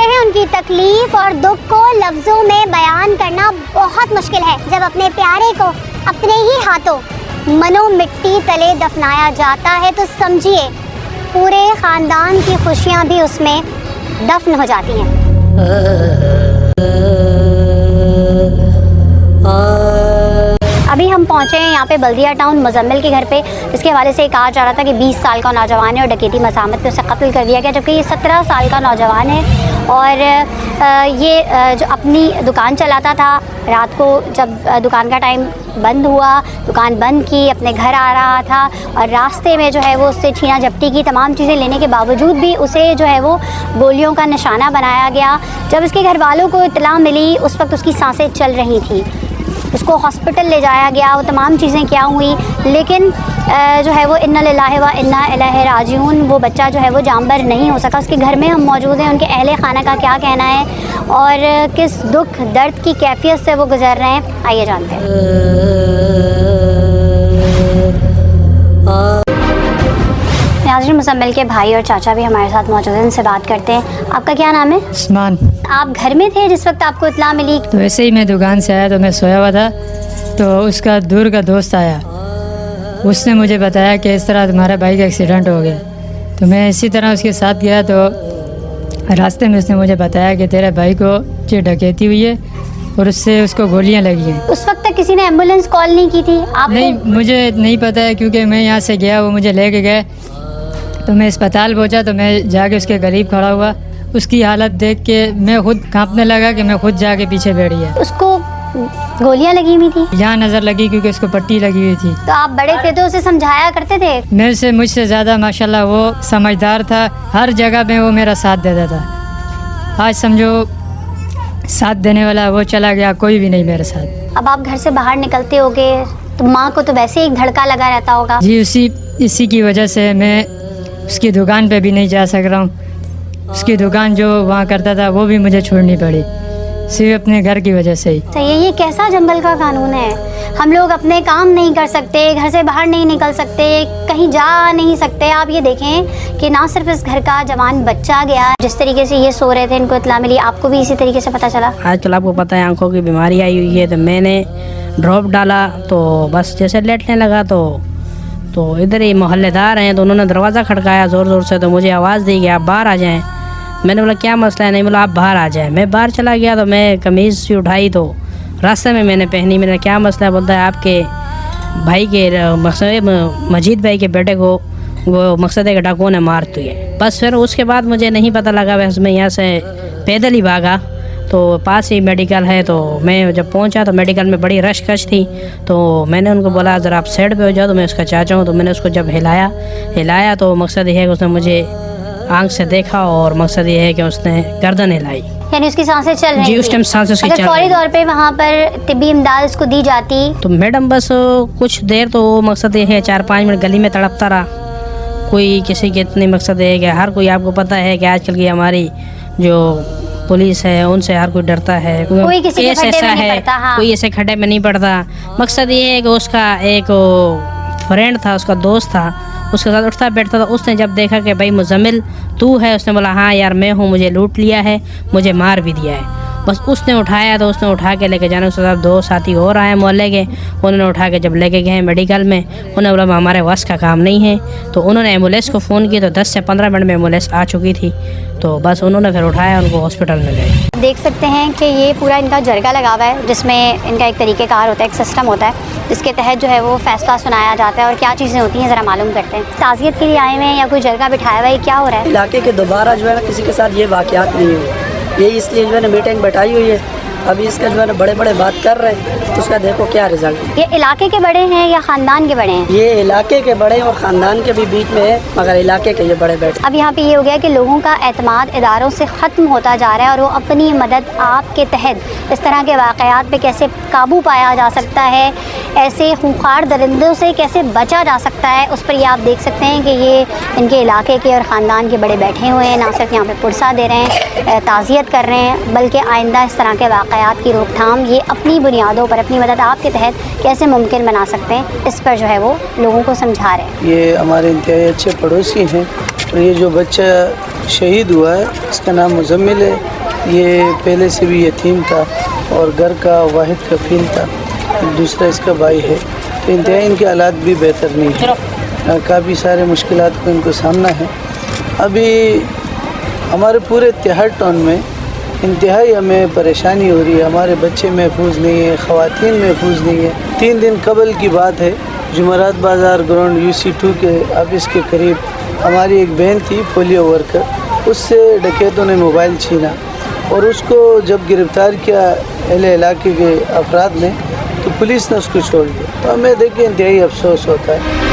हैं उनकी तकलीफ और दुख को लफ्जों में बयान करना बहुत मुश्किल है। जब अपने प्यारे को अपने ही हाथों मनो मिट्टी तले दफनाया जाता है तो समझिए पूरे खानदान की खुशियां भी उसमें दफन हो जाती हैं। अभी हम पहुंचे हैं यहाँ पे बल्दिया टाउन मुजम्मिल के घर पे, जिसके हवाले से कहा जा रहा था कि 20 साल का नौजवान है और डकैती मसामत में उसे कत्ल कर दिया गया, जबकि ये 17 साल का नौजवान है। और ये जो अपनी दुकान चलाता था, रात को जब दुकान का टाइम बंद हुआ, दुकान बंद की, अपने घर आ रहा था और रास्ते में जो है वो उससे छीना झपटी की, तमाम चीज़ें लेने के बावजूद भी उसे जो है वो गोलियों का निशाना बनाया गया। जब उसके घर वालों को इत्तला मिली उस वक्त उसकी सांसें चल रही थी, उसको हॉस्पिटल ले जाया गया, वो तमाम चीज़ें क्या हुई, लेकिन जो है वो इन्ना लिल्लाहि व इन्ना इलैहि राजिऊन, वो बच्चा जो है वो जानबर नहीं हो सका। उसके घर में हम मौजूद हैं, उनके अहले खाना का क्या कहना है और किस दुख दर्द की कैफियत से वो गुजर रहे हैं, आइए जानते हैं। नाज़रीन, मुजम्मिल के भाई और चाचा भी हमारे साथ मौजूद हैं, उनसे बात करते हैं। आपका क्या नाम है? उस्मान। आप घर में थे जिस वक्त आपको इत्तला मिली? तो वैसे ही मैं दुकान से आया तो मैं सोया हुआ था, तो उसका दूर का दोस्त आया, उसने मुझे बताया कि इस तरह तुम्हारे भाई का एक्सीडेंट हो गया। तो मैं इसी तरह उसके साथ गया, तो रास्ते में उसने मुझे बताया कि तेरे भाई को जो डकैती हुई है और उससे उसको गोलियां लगी हैं। उस वक्त तक किसी ने एम्बुलेंस कॉल नहीं की थी आपको? नहीं, मुझे नहीं पता है, क्योंकि मैं यहाँ से गया, वो मुझे लेके गए, तो मैं अस्पताल पहुँचा तो मैं जाके उसके करीब खड़ा हुआ, उसकी हालत देख के मैं खुद कांपने लगा कि मैं खुद जाके पीछे बैठ गया। उसको गोलियां लगी हुई थी? यहाँ नज़र लगी क्योंकि उसको पट्टी लगी हुई थी। तो आप बड़े थे तो उसे समझाया करते थे? मुझसे ज़्यादा माशाल्लाह वो समझदार था, हर जगह में वो मेरा साथ देता था। आज समझो साथ देने वाला वो चला गया, कोई भी नहीं मेरे साथ। अब आप घर से बाहर निकलते होगे तो माँ को तो वैसे ही धड़का लगा रहता होगा। जी, इसी की वजह से मैं उसकी दुकान पे भी नहीं जा सक रहा हूँ। उसकी दुकान जो वहाँ करता था वो भी मुझे छोड़नी पड़ी, सिर्फ अपने घर की वजह से ही। तो ये कैसा जंगल का कानून है? हम लोग अपने काम नहीं कर सकते, घर से बाहर नहीं निकल सकते, कहीं जा नहीं सकते। आप ये देखें कि ना सिर्फ इस घर का जवान बच्चा गया, जिस तरीके से ये सो रहे थे, इनको इत्तला मिली, आपको भी इसी तरीके से पता चला? आजकल आपको पता है आंखों की बीमारी आई हुई है, तो मैंने ड्रॉप डाला, तो बस जैसे लेटने लगा तो इधर ही मोहल्लेदार हैं, तो उन्होंने दरवाज़ा खड़काया ज़ोर ज़ोर से, तो मुझे आवाज़ दी कि आप बाहर आ जाएँ। मैंने बोला क्या मसला है? नहीं, बोला आप बाहर आ जाए। मैं बाहर चला गया, तो मैं कमीज़ सी उठाई तो रास्ते में मैंने पहनी। मैंने क्या मसला है? बोलता है आपके भाई के मजीद भाई के बेटे को वो मकसद के डाकुओं ने मार दी है। बस फिर उसके बाद मुझे नहीं पता लगा, बस मैं यहाँ से पैदल ही भागा, तो पास ही मेडिकल है। तो मैं जब पहुँचा तो मेडिकल में बड़ी रश कश थी, तो मैंने उनको बोला ज़रा आप साइड पे हो जाओ, तो मैं उसका चाचा हूँ। तो मैंने उसको जब हिलाया तो मकसद ये है कि उसने मुझे आंख से देखा और मकसद ये है कि उसने गर्दन हिलाई, यानी उसकी सांसें चल रही थी? जी, उस टाइम सांसें उसकी चल रही थी। फौरी तौर पे वहाँ पर तिब्बी इमदाद उसको दी जाती तो मैडम बस कुछ देर, तो मकसद ये है 4-5 मिनट गली में तड़पता रहा। कोई किसी के इतने मकसद है कि हर कोई, आपको पता है कि आजकल की हमारी जो पुलिस है उनसे हर कोई डरता है, कोई किसी के खड्डे में नहीं पड़ता। हाँ। कोई ऐसे खड्डे में नहीं पड़ता। मकसद ये है कि उसका एक फ्रेंड था, उसका दोस्त था, उसके साथ उठता बैठता था। उसने जब देखा कि भाई मुजम्मिल तू है, उसने बोला हाँ यार मैं हूँ, मुझे लूट लिया है, मुझे मार भी दिया है। बस उसने उठाया, तो उसने उठा के लेके जाने, उसके साथ 2 साथी और आए मोहल्ले के, उन्होंने उठा के जब लेके गए मेडिकल में, उन्होंने बोला हमारे वश का काम नहीं है। तो उन्होंने एम्बुलेंस को फ़ोन किया, तो 10 से 15 मिनट में एम्बुलेंस आ चुकी थी। तो बस उन्होंने फिर उठाया, उनको हॉस्पिटल में गए। देख सकते हैं कि ये पूरा इनका जरगा लगा हुआ है, जिसमें इनका एक तरीक़ेकार होता है, एक सिस्टम होता है, जिसके तहत जो है वो फ़ैसला सुनाया जाता है। और क्या चीज़ें होती हैं ज़रा मालूम करते हैं। ताज़ियत के लिए आए हुए हैं या कोई जरगा बिठाया हुआ है, क्या हो रहा है? इलाके के दोबारा जो है ना किसी के साथ ये वाक़यात नहीं हुए, ये इसलिए जो है ना मीटिंग बैठाई हुई है। अभी इसका जो है ना बड़े बड़े बात कर रहे हैं, तो उसका देखो क्या रिजल्ट। ये इलाके के बड़े हैं या ख़ानदान के बड़े हैं? ये इलाके के बड़े और ख़ानदान के भी बीच में है, मगर इलाके के ये बड़े बैठे। अब यहाँ पे ये हो गया कि लोगों का एतमाद इदारों से ख़त्म होता जा रहा है, और वो अपनी मदद आपके तहत इस तरह के वाक़यात पे कैसे काबू पाया जा सकता है, ऐसे खूंखार दरिंदों से कैसे बचा जा सकता है, उस पर ये आप देख सकते हैं कि ये इनके इलाके के और ख़ानदान के बड़े बैठे हुए हैं, ना सिर्फ यहाँ पर पुरसा दे रहे हैं, ताज़ियत कर रहे हैं, बल्कि आइंदा इस तरह के वाक़यात की रोकथाम ये अपनी बुनियादों पर, अपनी मदद आपके तहत कैसे मुमकिन बना सकते हैं, इस पर जो है वो लोगों को समझा रहे हैं। ये हमारे इंतहाई अच्छे पड़ोसी हैं, और ये जो बच्चा शहीद हुआ है इसका नाम मुजम्मिल है, ये पहले से भी यतीम था और घर का वाहिद कफील था, दूसरा इसका भाई है। तो इंतहाई इनके हालात भी बेहतर नहीं है, काफ़ी सारे मुश्किलात को इनको सामना है। अभी हमारे पूरे तिहाड़ टाउन में इंतहाई हमें परेशानी हो रही है, हमारे बच्चे महफूज नहीं है, ख़वातीन महफूज नहीं है। 3 दिन कबल की बात है, जुमरात बाज़ार ग्राउंड UC2 के ऑफिस के करीब हमारी एक बहन थी पोलियो वर्कर, उससे डकैतों ने मोबाइल छीना और उसको जब गिरफ़्तार किया अहले इलाके के अफराद ने तो पुलिस ने उसको छोड़ दिया। तो हमें देख के इंतहाई अफसोस होता है।